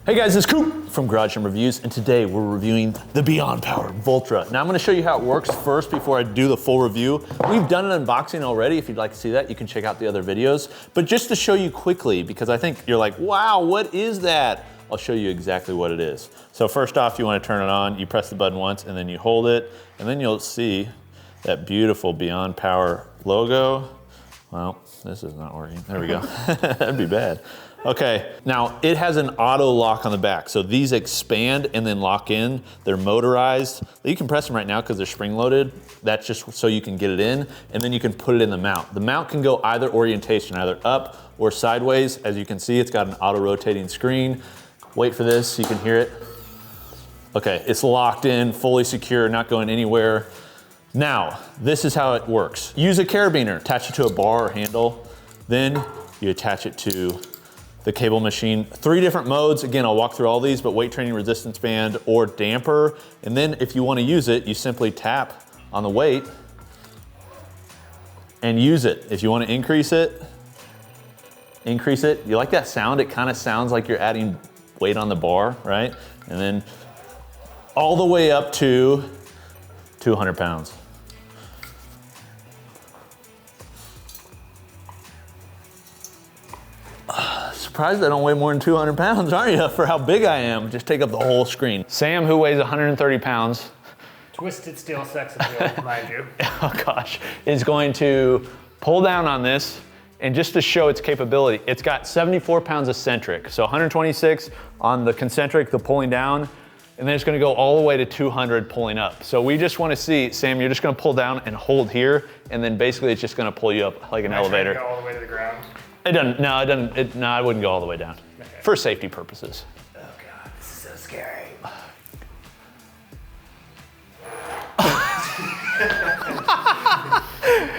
Hey guys, it's Coop from Garage Gym Reviews, and today we're reviewing the Beyond Power Voltra. Now I'm gonna show you how it works first before I do the full review. We've done an unboxing already. If you'd like to see that, you can check out the other videos. But just to show you quickly, because I think you're like, wow, what is that? I'll show you exactly what it is. So first off, you wanna turn it on, you press the button once, and then you hold it, and then you'll see that beautiful Beyond Power logo. Well, this is not working. There we go. That'd be bad. Okay, now it has an auto lock on the back. So these expand and then lock in. They're motorized. You can press them right now because they're spring loaded. That's just so you can get it in, and then you can put it in the mount. The mount can go either orientation, either up or sideways. As you can see, it's got an auto rotating screen. Wait for this, you can hear it. Okay, it's locked in, fully secure, not going anywhere. Now, this is how it works. Use a carabiner, attach it to a bar or handle, then you attach it to the cable machine. 3 different modes. Again, I'll walk through all these, but weight training, resistance band, or damper. And then if you want to use it, you simply tap on the weight and use it. If you want to increase it. You like that sound? It kind of sounds like you're adding weight on the bar, right? And then all the way up to 200 pounds. Surprised I don't weigh more than 200 pounds, aren't you, for how big I am? Just take up the whole screen. Sam, who weighs 130 pounds. Twisted steel sex appeal, mind you. Oh gosh, is going to pull down on this, and just to show its capability, it's got 74 pounds eccentric. So 126 on the concentric, the pulling down, and then it's gonna go all the way to 200 pulling up. So we just wanna see, Sam, you're just gonna pull down and hold here, and then basically it's just gonna pull you up like an elevator. Go all the way to the ground? It doesn't, no, it doesn't, no, I wouldn't go all the way down. Okay. For safety purposes. Oh God, this is so scary.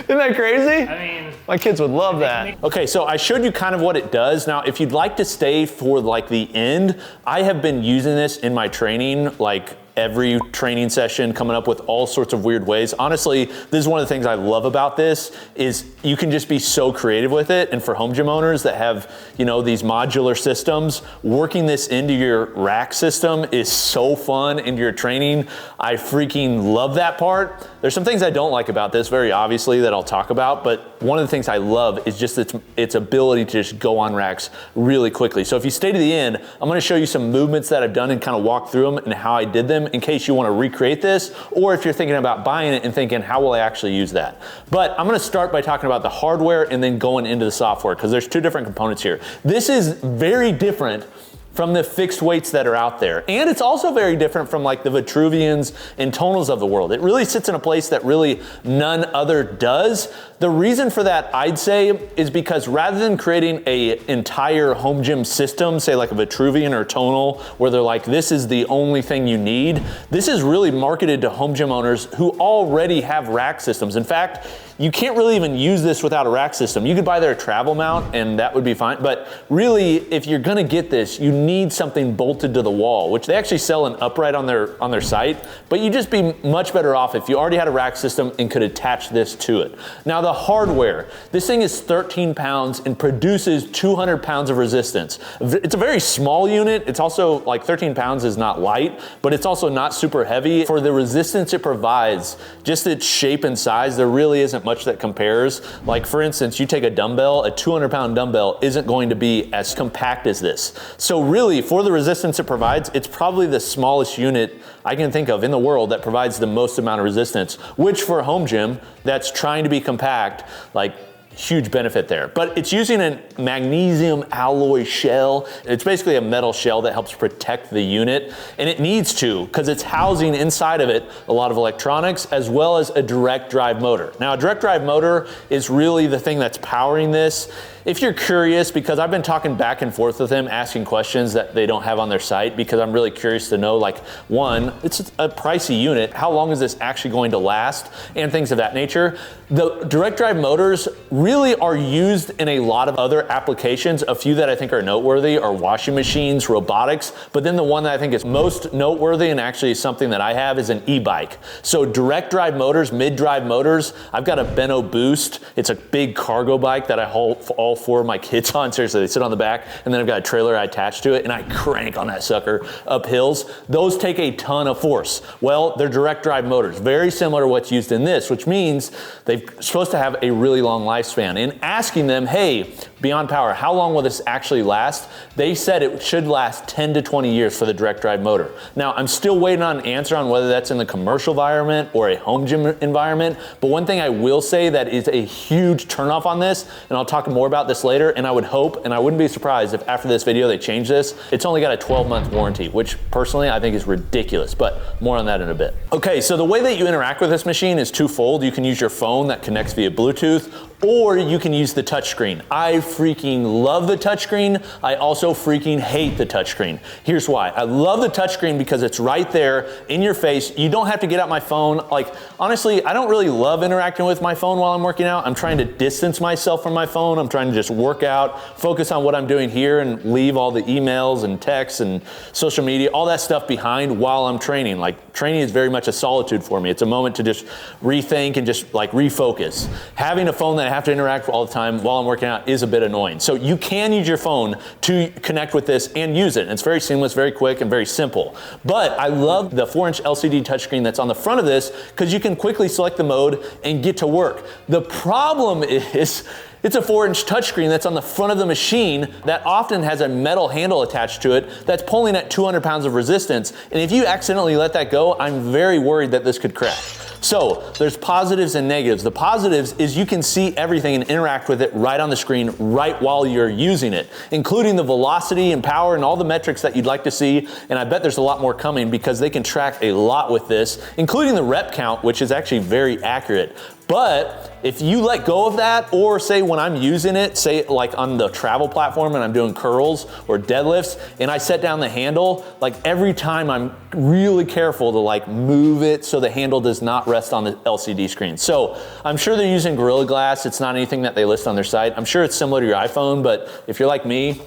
Isn't that crazy? I mean, my kids would love that. Okay, so I showed you kind of what it does. Now, if you'd like to stay for like the end, I have been using this in my training, like every training session, coming up with all sorts of weird ways. Honestly, this is one of the things I love about this is you can just be so creative with it. And for home gym owners that have, you know, these modular systems, working this into your rack system is so fun into your training. I freaking love that part. There's some things I don't like about this, very obviously, that I'll talk about, but one of the things I love is just its ability to just go on racks really quickly. So if you stay to the end, I'm gonna show you some movements that I've done and kind of walk through them and how I did them in case you want to recreate this, or if you're thinking about buying it and thinking, how will I actually use that? But I'm going to start by talking about the hardware and then going into the software, because there's 2 different components here. This is very different from the fixed weights that are out there. And it's also very different from like the Vitruvians and Tonals of the world. It really sits in a place that really none other does. The reason for that, I'd say, is because rather than creating an entire home gym system, say like a Vitruvian or Tonal, where they're like, this is the only thing you need, this is really marketed to home gym owners who already have rack systems. In fact, you can't really even use this without a rack system. You could buy their travel mount and that would be fine. But really, if you're gonna get this, you need something bolted to the wall, which they actually sell an upright on their site, but you'd just be much better off if you already had a rack system and could attach this to it. Now the hardware, this thing is 13 pounds and produces 200 pounds of resistance. It's a very small unit. It's also like 13 pounds is not light, but it's also not super heavy. For the resistance it provides, just its shape and size, there really isn't much that compares. Like for instance, you take a dumbbell, a 200 pound dumbbell isn't going to be as compact as this. So really, for the resistance it provides, it's probably the smallest unit I can think of in the world that provides the most amount of resistance, which for a home gym that's trying to be compact, like huge benefit there. But it's using a magnesium alloy shell. It's basically a metal shell that helps protect the unit, and it needs to, because it's housing inside of it a lot of electronics as well as a direct drive motor. Now a direct drive motor is really the thing that's powering this. If you're curious, because I've been talking back and forth with them, asking questions that they don't have on their site, because I'm really curious to know, like, one, it's a pricey unit, how long is this actually going to last, and things of that nature. The direct drive motors really are used in a lot of other applications. A few that I think are noteworthy are washing machines, robotics, but then the one that I think is most noteworthy and actually is something that I have is an e-bike. So direct drive motors, mid-drive motors, I've got a Benno Boost. It's a big cargo bike that I haul all all 4 of my kids on. Seriously, they sit on the back, and then I've got a trailer I attach to it, and I crank on that sucker up hills. Those take a ton of force. Well, they're direct drive motors, very similar to what's used in this, which means they're supposed to have a really long lifespan. In asking them, hey, Beyond Power, how long will this actually last? They said it should last 10 to 20 years for the direct drive motor. Now, I'm still waiting on an answer on whether that's in the commercial environment or a home gym environment, but one thing I will say that is a huge turnoff on this, and I'll talk more about this later, and I would hope, and I wouldn't be surprised if after this video they change this, it's only got a 12-month warranty, which personally I think is ridiculous, but more on that in a bit. Okay, so the way that you interact with this machine is twofold. You can use your phone that connects via Bluetooth, or you can use the touchscreen. I freaking love the touchscreen. I also freaking hate the touchscreen. Here's why. I love the touchscreen because it's right there in your face. You don't have to get out my phone. Like, honestly, I don't really love interacting with my phone while I'm working out. I'm trying to distance myself from my phone. I'm trying to just work out, focus on what I'm doing here, and leave all the emails and texts and social media, all that stuff behind while I'm training. Like, training is very much a solitude for me. It's a moment to just rethink and just like refocus. Having a phone that I have to interact with all the time while I'm working out is a bit annoying. So you can use your phone to connect with this and use it. And it's very seamless, very quick, and very simple. But I love the 4-inch LCD touchscreen that's on the front of this because you can quickly select the mode and get to work. The problem is it's a 4-inch touchscreen that's on the front of the machine that often has a metal handle attached to it that's pulling at 200 pounds of resistance. And if you accidentally let that go, I'm very worried that this could crack. So there's positives and negatives. The positives is you can see everything and interact with it right on the screen right while you're using it, including the velocity and power and all the metrics that you'd like to see. And I bet there's a lot more coming because they can track a lot with this, including the rep count, which is actually very accurate. But if you let go of that, or say when I'm using it, say like on the travel platform and I'm doing curls or deadlifts and I set down the handle, like every time I'm really careful to like move it so the handle does not rest on the LCD screen. So I'm sure they're using Gorilla Glass. It's not anything that they list on their site. I'm sure it's similar to your iPhone, but if you're like me,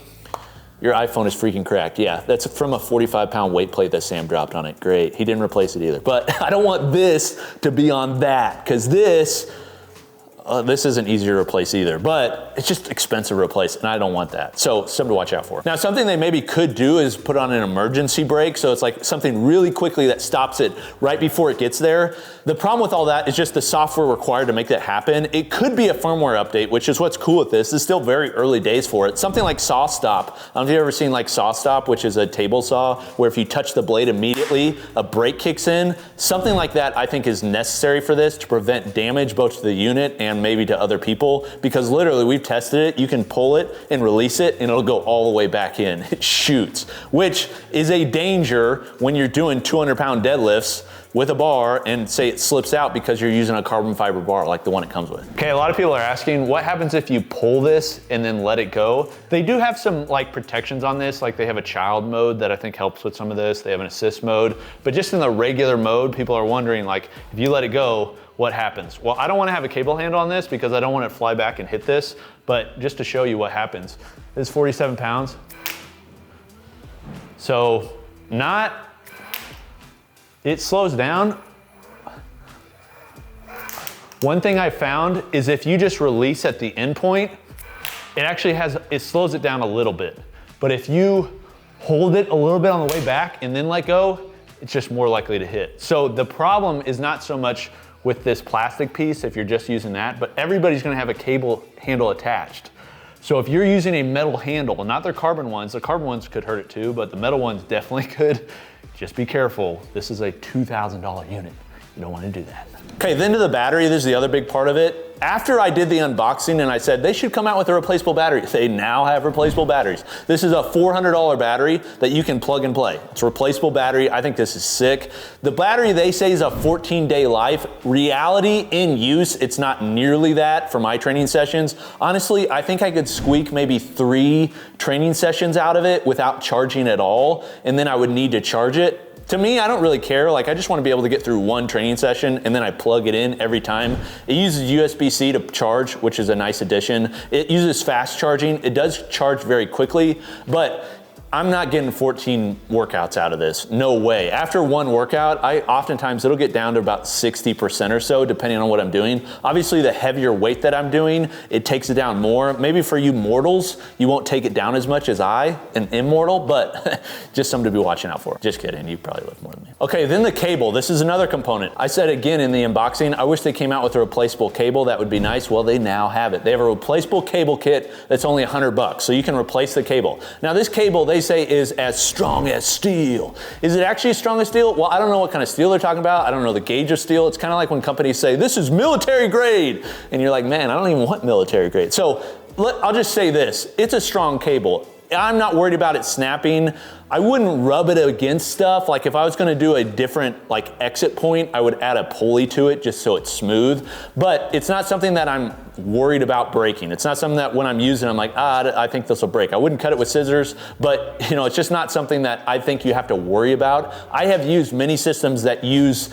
your iPhone is freaking cracked. Yeah, that's from a 45-pound weight plate that Sam dropped on it. Great, he didn't replace it either. But I don't want this to be on that, because this isn't easy to replace either, but it's just expensive to replace, and I don't want that. So something to watch out for. Now, something they maybe could do is put on an emergency brake, so it's like something really quickly that stops it right before it gets there. The problem with all that is just the software required to make that happen. It could be a firmware update, which is what's cool with this. It's still very early days for it. Something like Saw Stop. I don't know if you've ever seen like Saw Stop, which is a table saw, where if you touch the blade immediately, a brake kicks in. Something like that I think is necessary for this to prevent damage both to the unit and maybe to other people, because literally we've tested it. You can pull it and release it and it'll go all the way back in. It shoots, which is a danger when you're doing 200-pound deadlifts with a bar and say it slips out because you're using a carbon fiber bar like the one it comes with. Okay, a lot of people are asking what happens if you pull this and then let it go. They do have some like protections on this, like they have a child mode that I think helps with some of this. They have an assist mode, but just in the regular mode, people are wondering like, if you let it go, what happens? Well, I don't want to have a cable handle on this because I don't want it to fly back and hit this, but just to show you what happens. This is 47 pounds. So it slows down. One thing I found is if you just release at the end point, it slows it down a little bit. But if you hold it a little bit on the way back and then let go, it's just more likely to hit. So the problem is not so much with this plastic piece if you're just using that, but everybody's gonna have a cable handle attached. So if you're using a metal handle, not their carbon ones, the carbon ones could hurt it too, but the metal ones definitely could. Just be careful. This is a $2,000 unit. You don't want to do that. Okay, then to the battery, this is the other big part of it. After I did the unboxing and I said they should come out with a replaceable battery, they now have replaceable batteries. This is a $400 battery that you can plug and play. It's a replaceable battery. I think this is sick. The battery they say is a 14-day life. Reality in use, it's not nearly that for my training sessions. Honestly, I think I could squeak maybe 3 training sessions out of it without charging at all, and then I would need to charge it. To me, I don't really care. Like, I just want to be able to get through one training session and then I plug it in every time. It uses USB-C to charge, which is a nice addition. It uses fast charging. It does charge very quickly, but I'm not getting 14 workouts out of this. No way. After one workout, oftentimes it'll get down to about 60% or so, depending on what I'm doing. Obviously, the heavier weight that I'm doing, it takes it down more. Maybe for you mortals, you won't take it down as much as I, an immortal, but just something to be watching out for. Just kidding, you probably lift more than me. Okay, then the cable. This is another component. I said again in the unboxing, I wish they came out with a replaceable cable. That would be nice. Well, they now have it. They have a replaceable cable kit that's only $100, so you can replace the cable. Now this cable, they say, is as strong as steel. Is it actually as strong as steel? Well, I don't know what kind of steel they're talking about. I don't know the gauge of steel. It's kind of like when companies say, this is military grade. And you're like, man, I don't even want military grade. So I'll just say this, it's a strong cable. I'm not worried about it snapping. I wouldn't rub it against stuff. Like if I was gonna do a different like exit point, I would add a pulley to it just so it's smooth. But it's not something that I'm worried about breaking. It's not something that when I'm using, I'm like, I think this will break. I wouldn't cut it with scissors, but it's just not something that I think you have to worry about. I have used many systems that use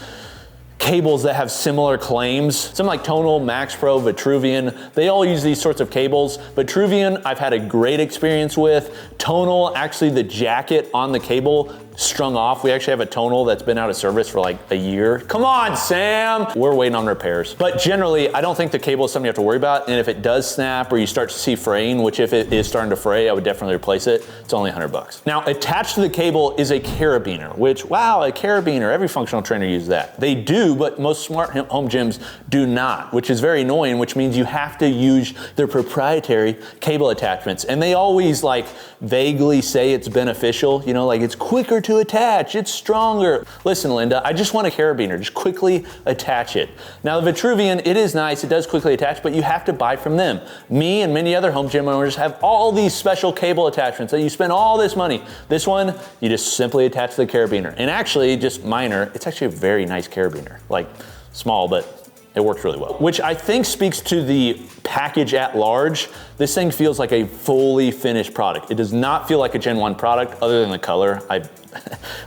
cables that have similar claims. Some like Tonal, Max Pro, Vitruvian, they all use these sorts of cables. Vitruvian, I've had a great experience with. Tonal, actually the jacket on the cable strung off. We actually have a Tonal that's been out of service for like a year. Come on, Sam! We're waiting on repairs. But generally, I don't think the cable is something you have to worry about. And if it does snap or you start to see fraying, which if it is starting to fray, I would definitely replace it. It's only $100. Now, attached to the cable is a carabiner, which, wow, a carabiner, every functional trainer uses that. They do, but most smart home gyms do not, which is very annoying, which means you have to use their proprietary cable attachments. And they always like vaguely say it's beneficial, like it's quicker to attach, it's stronger. Listen, Linda, I just want a carabiner, just quickly attach it. Now the Vitruvian, it is nice, it does quickly attach, but you have to buy from them. Me and many other home gym owners have all these special cable attachments that you spend all this money. This one, you just simply attach to the carabiner. And actually, just minor, it's actually a very nice carabiner. Like small, but it works really well. Which I think speaks to the package at large. This thing feels like a fully finished product. It does not feel like a Gen 1 product other than the color.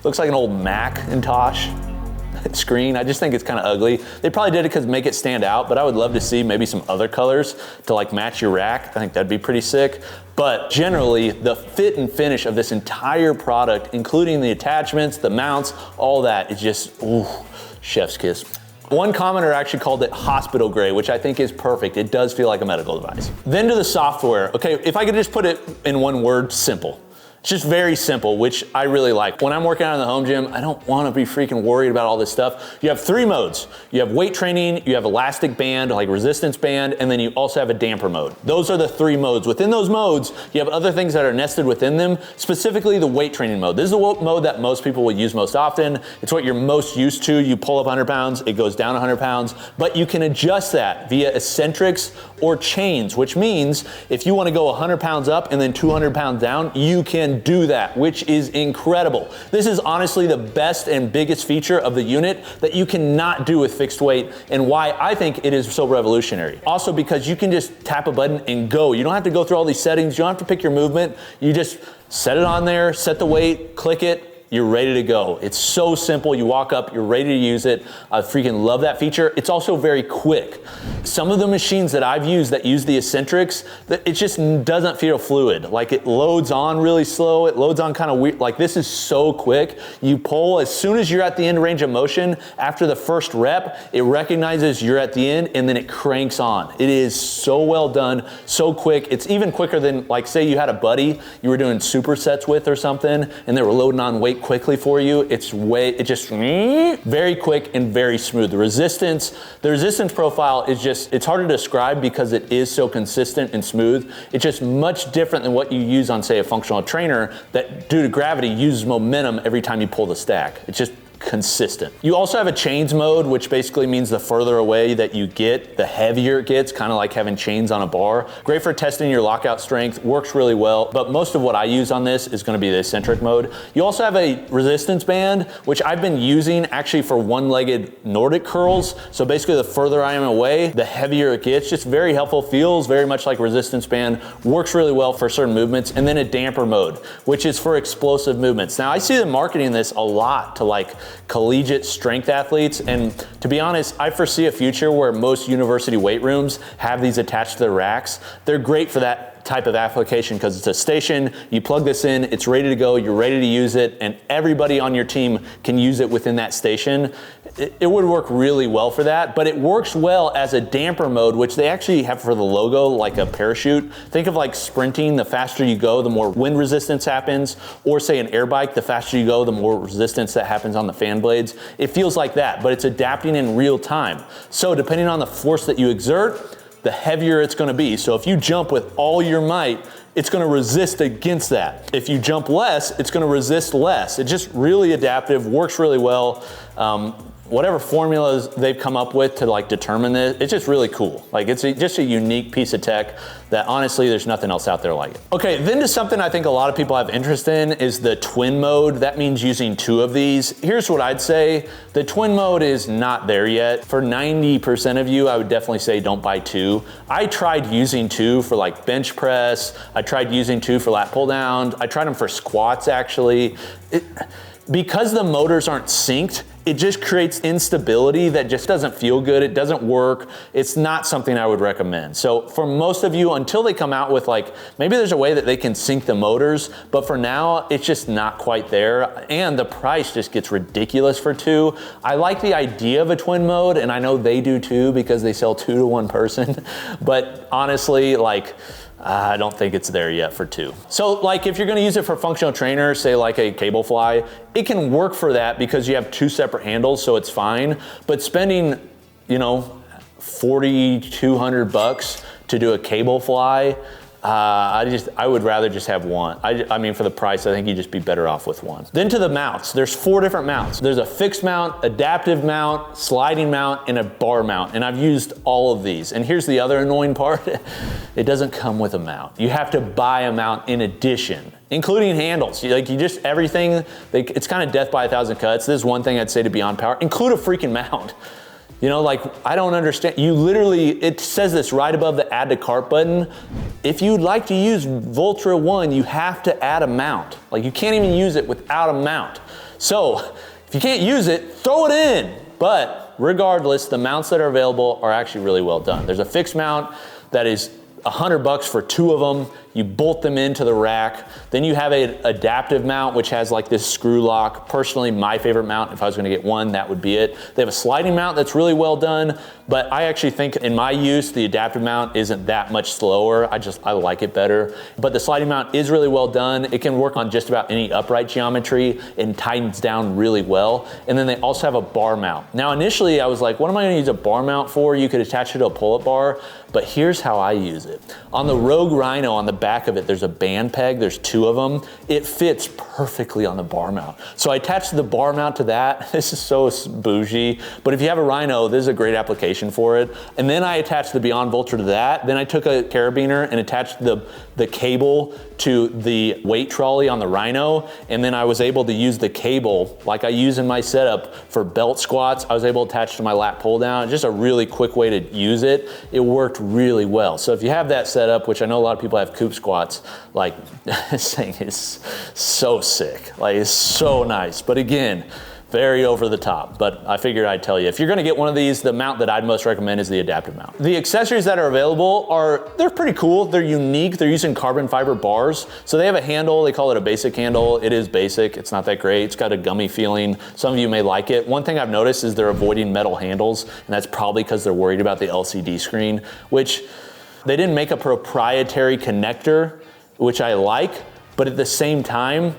Looks like an old Macintosh screen. I just think it's kind of ugly. They probably did it to make it stand out, but I would love to see maybe some other colors to like match your rack. I think that'd be pretty sick. But generally, the fit and finish of this entire product, including the attachments, the mounts, all that is just, ooh, chef's kiss. One commenter actually called it hospital grade, which I think is perfect. It does feel like a medical device. Then to the software. Okay, if I could just put it in one word, simple. It's just very simple, which I really like. When I'm working out in the home gym, I don't want to be freaking worried about all this stuff. You have 3 modes. You have weight training, you have elastic band, like resistance band, and then you also have a damper mode. Those are the 3 modes. Within those modes, you have other things that are nested within them, specifically the weight training mode. This is the mode that most people will use most often. It's what you're most used to. You pull up 100 pounds, it goes down 100 pounds, but you can adjust that via eccentrics or chains, which means if you want to go 100 pounds up and then 200 pounds down, you can do that, which is incredible. This is honestly the best and biggest feature of the unit that you cannot do with fixed weight, and why I think it is so revolutionary. Also because you can just tap a button and go. You don't have to go through all these settings. You don't have to pick your movement. You just set it on there, set the weight, click it, you're ready to go. It's so simple. You walk up, you're ready to use it. I freaking love that feature. It's also very quick. Some of the machines that I've used that use the eccentrics, it just doesn't feel fluid. Like it loads on really slow. It loads on kind of weird. Like this is so quick. You pull as soon as you're at the end range of motion, after the first rep, it recognizes you're at the end and then it cranks on. It is so well done, so quick. It's even quicker than, like, say you had a buddy you were doing supersets with or something and they were loading on weight quickly for you. It just very quick and very smooth. The resistance profile is just, it's hard to describe because it is so consistent and smooth. It's just much different than what you use on, say, a functional trainer that due to gravity uses momentum every time you pull the stack. It's just consistent. You also have a chains mode, which basically means the further away that you get, the heavier it gets, kind of like having chains on a bar. Great for testing your lockout strength, works really well, but most of what I use on this is going to be the eccentric mode. You also have a resistance band, which I've been using actually for one-legged Nordic curls. So basically the further I am away, the heavier it gets. Just very helpful, feels very much like resistance band, works really well for certain movements. And then a damper mode, which is for explosive movements. Now I see them marketing this a lot to like collegiate strength athletes, and to be honest, I foresee a future where most university weight rooms have these attached to their racks. They're great for that type of application because it's a station, you plug this in, it's ready to go, you're ready to use it, and everybody on your team can use it within that station. It would work really well for that, but it works well as a damper mode, which they actually have for the logo, like a parachute. Think of like sprinting, the faster you go, the more wind resistance happens, or say an air bike, the faster you go, the more resistance that happens on the fan blades. It feels like that, but it's adapting in real time. So depending on the force that you exert, the heavier it's gonna be. So if you jump with all your might, it's gonna resist against that. If you jump less, it's gonna resist less. It's just really adaptive, works really well. Whatever formulas they've come up with to like determine this, it's just really cool. Like it's just a unique piece of tech that honestly there's nothing else out there like it. Okay, then to something I think a lot of people have interest in is the twin mode. That means using 2 of these. Here's what I'd say, the twin mode is not there yet. For 90% of you, I would definitely say don't buy 2. I tried using 2 for like bench press. I tried using 2 for lat pull down. I tried them for squats actually. Because the motors aren't synced, it just creates instability that just doesn't feel good. It doesn't work. It's not something I would recommend. So for most of you, until they come out with like, maybe there's a way that they can sync the motors, but for now, it's just not quite there. And the price just gets ridiculous for 2. I like the idea of a twin mode, and I know they do too because they sell 2 to 1 person. But honestly, like, I don't think it's there yet for 2. So like if you're gonna use it for functional trainer, say like a cable fly, it can work for that because you have 2 separate handles, so it's fine. But spending, you know, $4,200 to do a cable fly, I would rather just have 1. I mean, for the price, I think you'd just be better off with 1. Then to the mounts, there's 4 different mounts. There's a fixed mount, adaptive mount, sliding mount, and a bar mount. And I've used all of these. And here's the other annoying part. It doesn't come with a mount. You have to buy a mount in addition, including handles. You just everything, it's kind of death by 1,000 cuts. This is one thing I'd say to Beyond Power, include a freaking mount. You know, like, I don't understand. You literally, it says this right above the add to cart button. If you'd like to use Voltra 1, you have to add a mount. Like, you can't even use it without a mount. So, if you can't use it, throw it in. But regardless, the mounts that are available are actually really well done. There's a fixed mount that is $100 for 2 of them. You bolt them into the rack. Then you have an adaptive mount, which has like this screw lock. Personally, my favorite mount, if I was gonna get one, that would be it. They have a sliding mount that's really well done, but I actually think in my use, the adaptive mount isn't that much slower. I like it better. But the sliding mount is really well done. It can work on just about any upright geometry and tightens down really well. And then they also have a bar mount. Now, initially I was like, what am I gonna use a bar mount for? You could attach it to a pull-up bar, but here's how I use it. On the Rogue Rhino, on the back of it, there's a band peg, there's 2 of them. It fits perfectly on the bar mount. So I attached the bar mount to that. This is so bougie, but if you have a Rhino, this is a great application for it. And then I attached the Beyond Voltra to that. Then I took a carabiner and attached the cable to the weight trolley on the Rhino. And then I was able to use the cable like I use in my setup for belt squats. I was able to attach to my lat pull down. Just a really quick way to use it. It worked really well. So if you have that set up, which I know a lot of people have Coop squats, like this thing is so sick. Like it's so nice. But again, very over the top, but I figured I'd tell you. If you're gonna get one of these, the mount that I'd most recommend is the adaptive mount. The accessories that are available they're pretty cool. They're unique. They're using carbon fiber bars. So they have a handle, they call it a basic handle. It is basic, it's not that great. It's got a gummy feeling. Some of you may like it. One thing I've noticed is they're avoiding metal handles, and that's probably because they're worried about the LCD screen, which they didn't make a proprietary connector, which I like, but at the same time,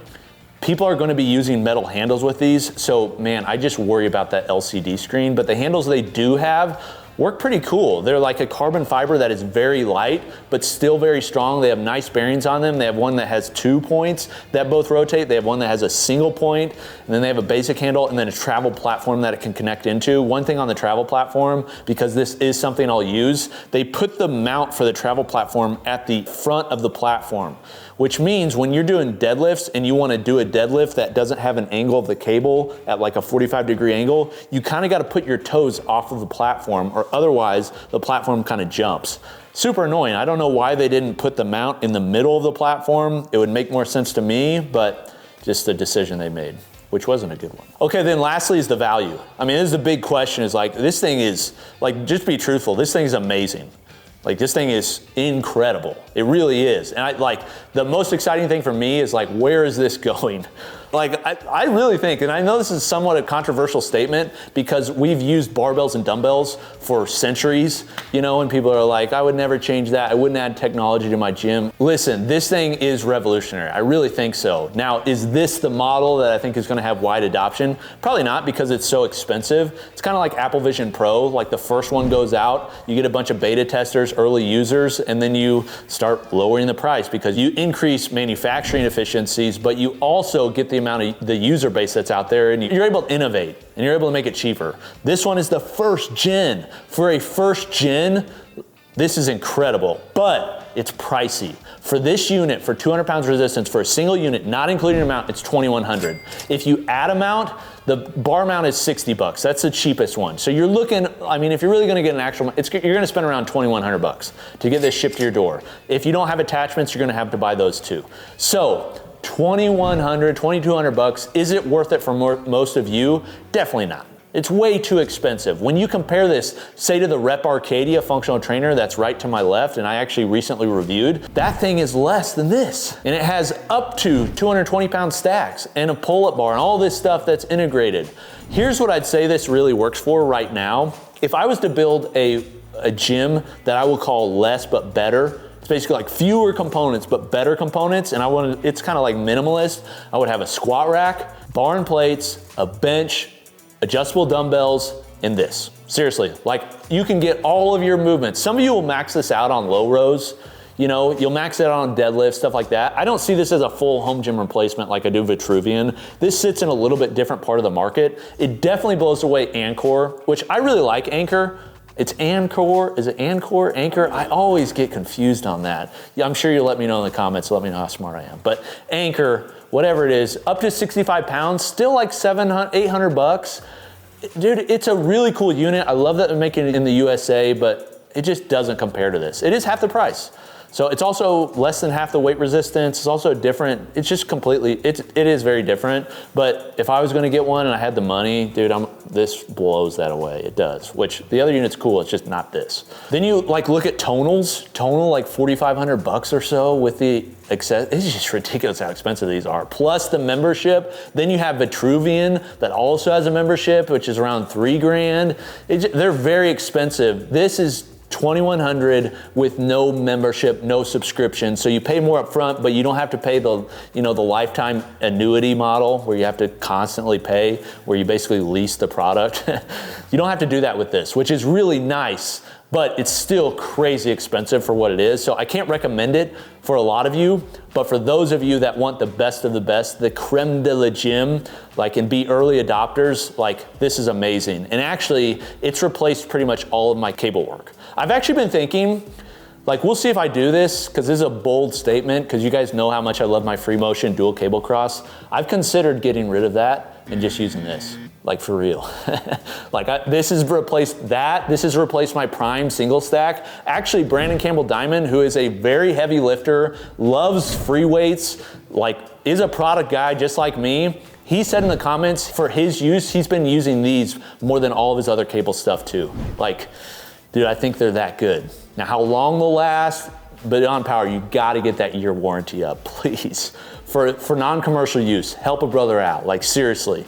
people are going to be using metal handles with these, so man, I just worry about that LCD screen. But the handles they do have work pretty cool. They're like a carbon fiber that is very light, but still very strong. They have nice bearings on them. They have one that has 2 points that both rotate. They have one that has a single point, and then they have a basic handle and then a travel platform that it can connect into. One thing on the travel platform, because this is something I'll use, they put the mount for the travel platform at the front of the platform, which means when you're doing deadlifts and you want to do a deadlift that doesn't have an angle of the cable at like a 45-degree angle, you kind of got to put your toes off of the platform, or otherwise the platform kind of jumps. Super annoying. I don't know why they didn't put the mount in the middle of the platform. It would make more sense to me, but just the decision they made, which wasn't a good one. Okay, then lastly is the value. I mean, this is the big question, is like, this thing is, like, just be truthful, this thing is amazing. Like this thing is incredible. It really is. And the most exciting thing for me is like, where is this going? Like, I really think, and I know this is somewhat a controversial statement because we've used barbells and dumbbells for centuries, and people are like, I would never change that. I wouldn't add technology to my gym. Listen, this thing is revolutionary. I really think so. Now, is this the model that I think is gonna have wide adoption? Probably not, because it's so expensive. It's kind of like Apple Vision Pro. Like the first one goes out, you get a bunch of beta testers, early users, and then you start lowering the price because you increase manufacturing efficiencies, but you also get the amount of the user base that's out there, and you're able to innovate and you're able to make it cheaper. This one is the first gen. For a first gen, this is incredible, but it's pricey. For this unit, for 200 pounds resistance, for a single unit, not including a mount, it's $2,100. If you add a mount, the bar mount is $60. That's the cheapest one. So you're looking, I mean, if you're really gonna get an actual, you're gonna spend around $2,100 to get this shipped to your door. If you don't have attachments, you're gonna have to buy those too. So, $2,100, $2,200, is it worth it for most of you? Definitely not. It's way too expensive. When you compare this, say to the Rep Arcadia functional trainer that's right to my left, and I actually recently reviewed, that thing is less than this. And it has up to 220 pound stacks and a pull-up bar and all this stuff that's integrated. Here's what I'd say this really works for right now. If I was to build a gym that I would call less but better, it's basically like fewer components but better components, and it's kind of like minimalist. I would have a squat rack, bar and plates, a bench, adjustable dumbbells, and this. Seriously, like you can get all of your movements. Some of you will max this out on low rows. You'll max it out on deadlift, stuff like that. I don't see this as a full home gym replacement like I do Vitruvian. This sits in a little bit different part of the market. It definitely blows away Anchor, which I really like Anchor. It's Anchor, is it Anchor, Anchor? I always get confused on that. Yeah, I'm sure you'll let me know in the comments, let me know how smart I am. But Anchor, whatever it is, up to 65 pounds, still like $700, $800. Dude, it's a really cool unit. I love that they're making it in the USA, but it just doesn't compare to this. It is half the price. So it's also less than half the weight resistance. It's also different. It's just completely, it is very different. But if I was gonna get one and I had the money, dude, this blows that away. It does, which the other unit's cool. It's just not this. Then you like look at tonals. Tonal like $4,500 or so with the access. It's just ridiculous how expensive these are. Plus the membership. Then you have Vitruvian that also has a membership, which is around $3,000. They're very expensive. This is $2,100 with no membership, no subscription. So you pay more up front, but you don't have to pay the lifetime annuity model where you have to constantly pay, where you basically lease the product. You don't have to do that with this, which is really nice, but it's still crazy expensive for what it is. So I can't recommend it for a lot of you, but for those of you that want the best of the best, the creme de la gym, and be early adopters, this is amazing. And actually, it's replaced pretty much all of my cable work. I've actually been thinking, we'll see if I do this, because this is a bold statement, because you guys know how much I love my free motion dual cable cross. I've considered getting rid of that and just using this, for real. This has replaced that. This has replaced my prime single stack. Actually, Brandon Campbell Diamond, who is a very heavy lifter, loves free weights, is a product guy just like me. He said in the comments, for his use, he's been using these more than all of his other cable stuff too. Dude, I think they're that good. Now, how long they'll last, but on Power, you gotta get that year warranty up, please. For non-commercial use, help a brother out, seriously.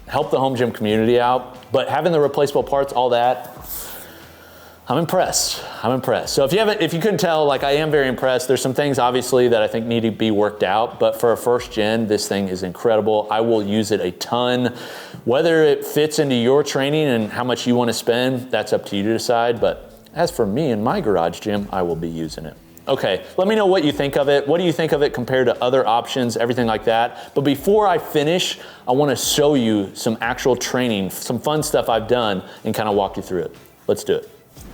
Help the home gym community out. But having the replaceable parts, all that, I'm impressed. So if you couldn't tell, I am very impressed. There's some things obviously that I think need to be worked out, but for a first gen, this thing is incredible. I will use it a ton. Whether it fits into your training and how much you want to spend, that's up to you to decide. But as for me in my garage gym, I will be using it. Okay, let me know what you think of it. What do you think of it compared to other options, everything like that? But before I finish, I want to show you some actual training, some fun stuff I've done, and kind of walk you through it. Let's do it.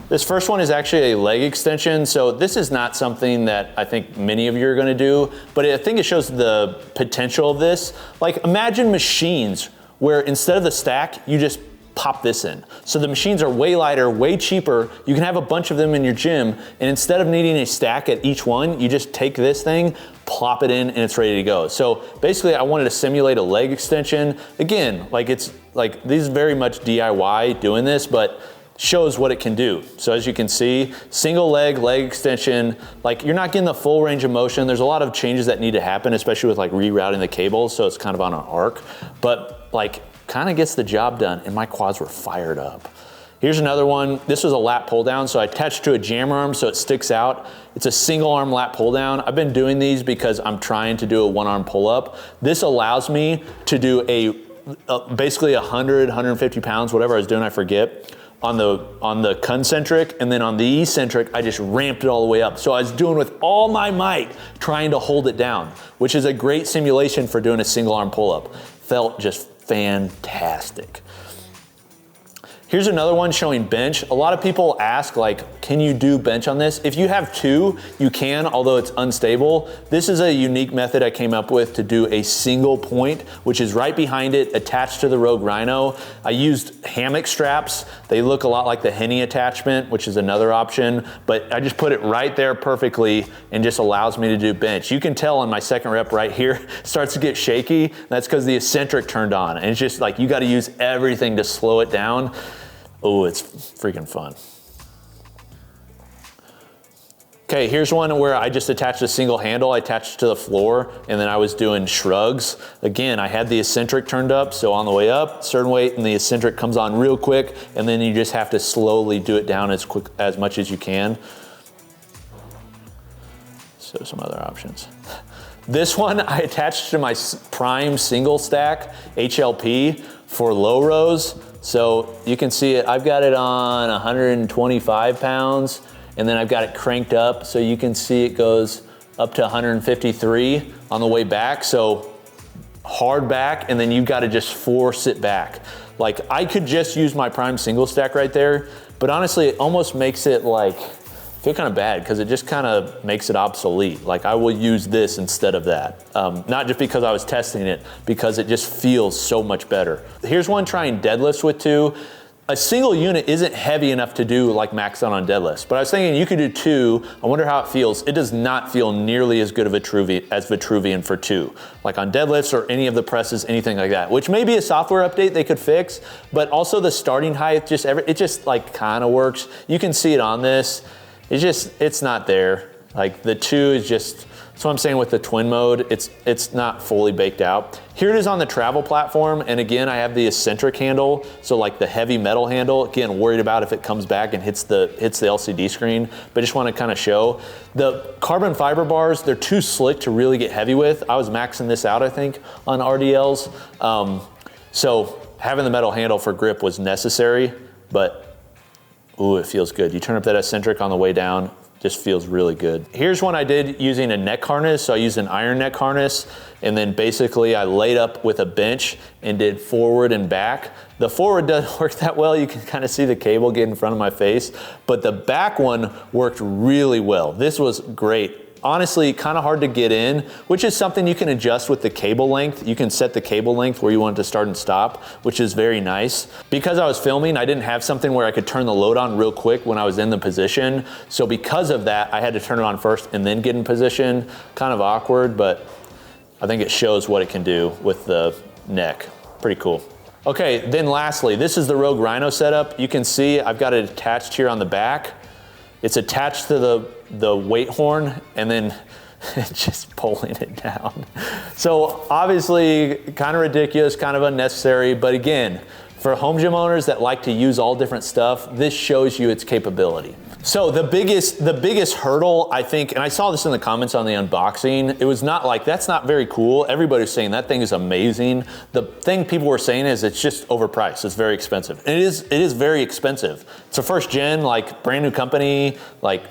This first one is actually a leg extension. So this is not something that I think many of you are gonna do, but I think it shows the potential of this. Imagine machines where instead of the stack, you just pop this in. So the machines are way lighter, way cheaper. You can have a bunch of them in your gym, and instead of needing a stack at each one, you just take this thing, plop it in, and it's ready to go. So basically, I wanted to simulate a leg extension. Again, this is very much DIY doing this, but shows what it can do. So as you can see, single leg extension, like you're not getting the full range of motion. There's a lot of changes that need to happen, especially with like rerouting the cables, so it's kind of on an arc, but like kind of gets the job done, and my quads were fired up. Here's another one. This was a lat pull down, so I attached to a jammer arm so it sticks out. It's a single arm lat pull down. I've been doing these because I'm trying to do a one arm pull up. This allows me to do basically 100, 150 pounds, whatever I was doing, I forget, on the concentric, and then on the eccentric, I just ramped it all the way up. So I was doing with all my might, trying to hold it down, which is a great simulation for doing a single arm pull up. Felt just fantastic. Here's another one showing bench. A lot of people ask, like, can you do bench on this? If you have two, you can, although it's unstable. This is a unique method I came up with to do a single point, which is right behind it, attached to the Rogue Rhino. I used hammock straps. They look a lot like the Henny attachment, which is another option, but I just put it right there perfectly and just allows me to do bench. You can tell on my second rep right here, it starts to get shaky. That's because the eccentric turned on. And it's just like, you gotta use everything to slow it down. Oh, it's freaking fun. Okay, here's one where I just attached a single handle. I attached it to the floor, and then I was doing shrugs. Again, I had the eccentric turned up, so on the way up, certain weight, and the eccentric comes on real quick, and then you just have to slowly do it down as much as you can. So some other options. This one I attached to my Prime single stack HLP for low rows. So you can see it, I've got it on 125 pounds, and then I've got it cranked up, so you can see it goes up to 153 on the way back. So hard back, and then you've got to just force it back. Like, I could just use my Prime single stack right there, but honestly, it almost makes it like, I feel kind of bad because it just kind of makes it obsolete. Like, I will use this instead of that. Not just because I was testing it, because it just feels so much better. Here's one trying deadlifts with two. A single unit isn't heavy enough to do like max out on deadlifts, but I was thinking you could do two. I wonder how it feels. It does not feel nearly as good of as Vitruvian for two, like on deadlifts or any of the presses, anything like that, which may be a software update they could fix, but also the starting height, it just like kind of works. You can see it on this. It's not there. Like, the two is just, that's what I'm saying with the twin mode, it's not fully baked out. Here it is on the travel platform, and again, I have the eccentric handle, so like the heavy metal handle, again, worried about if it comes back and hits the LCD screen, but just want to kind of show. The carbon fiber bars, they're too slick to really get heavy with. I was maxing this out, I think, on RDLs. So having the metal handle for grip was necessary, but ooh, it feels good. You turn up that eccentric on the way down, just feels really good. Here's one I did using a neck harness. So I used an iron neck harness, and then basically I laid up with a bench and did forward and back. The forward doesn't work that well. You can kind of see the cable get in front of my face, but the back one worked really well. This was great. Honestly, kind of hard to get in, which is something you can adjust with the cable length. You can set the cable length where you want it to start and stop, which is very nice. Because I was filming, I didn't have something where I could turn the load on real quick when I was in the position. So because of that, I had to turn it on first and then get in position. Kind of awkward, but I think it shows what it can do with the neck. Pretty cool. Okay, then lastly, this is the Rogue Rhino setup. You can see I've got it attached here on the back. It's attached to the weight horn, and then just pulling it down. So obviously kind of ridiculous, kind of unnecessary, but again, for home gym owners that like to use all different stuff, this shows you its capability. So the biggest hurdle, I think, and I saw this in the comments on the unboxing, it was not like, that's not very cool. Everybody's saying that thing is amazing. The thing people were saying is it's just overpriced. It's very expensive. And it is very expensive. It's a first gen, like brand new company, like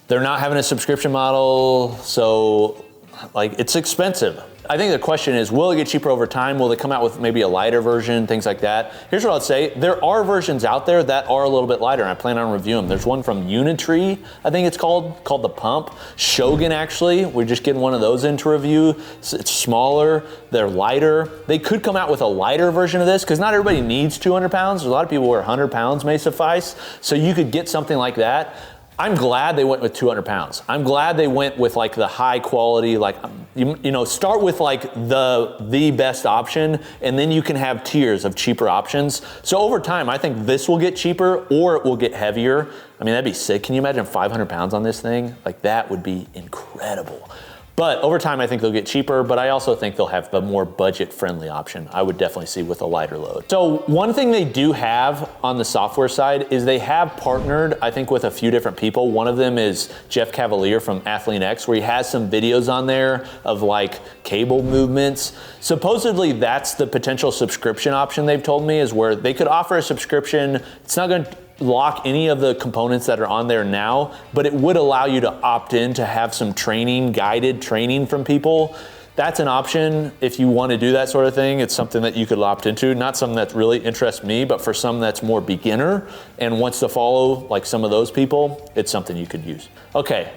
they're not having a subscription model. So like it's expensive. I think the question is, will it get cheaper over time? Will they come out with maybe a lighter version, things like that? Here's what I'd say. There are versions out there that are a little bit lighter, and I plan on reviewing them. There's one from Unitree, I think it's called the Pump. Shogun, actually, we're just getting one of those in to review. It's smaller, they're lighter. They could come out with a lighter version of this, because not everybody needs 200 pounds. A lot of people where 100 pounds may suffice. So you could get something like that. I'm glad they went with 200 pounds. I'm glad they went with like the high quality, like, you know, start with like the best option, and then you can have tiers of cheaper options. So over time, I think this will get cheaper or it will get heavier. I mean, that'd be sick. Can you imagine 500 pounds on this thing? Like, that would be incredible. But over time, I think they'll get cheaper, but I also think they'll have the more budget-friendly option. I would definitely see with a lighter load. So one thing they do have on the software side is they have partnered, I think, with a few different people. One of them is Jeff Cavalier from Athlete X, where he has some videos on there of like cable movements. Supposedly that's the potential subscription option they've told me, is where they could offer a subscription. It's not going to lock any of the components that are on there now, but it would allow you to opt in to have some training, guided training from people. That's an option if you want to do that sort of thing. It's something that you could opt into. Not something that really interests me, but for some that's more beginner and wants to follow like some of those people, it's something you could use. Okay,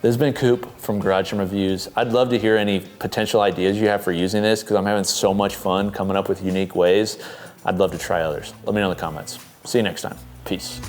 this has been Coop from Garage Gym Reviews. I'd love to hear any potential ideas you have for using this, because I'm having so much fun coming up with unique ways. I'd love to try others. Let me know in the comments. See you next time. Peace.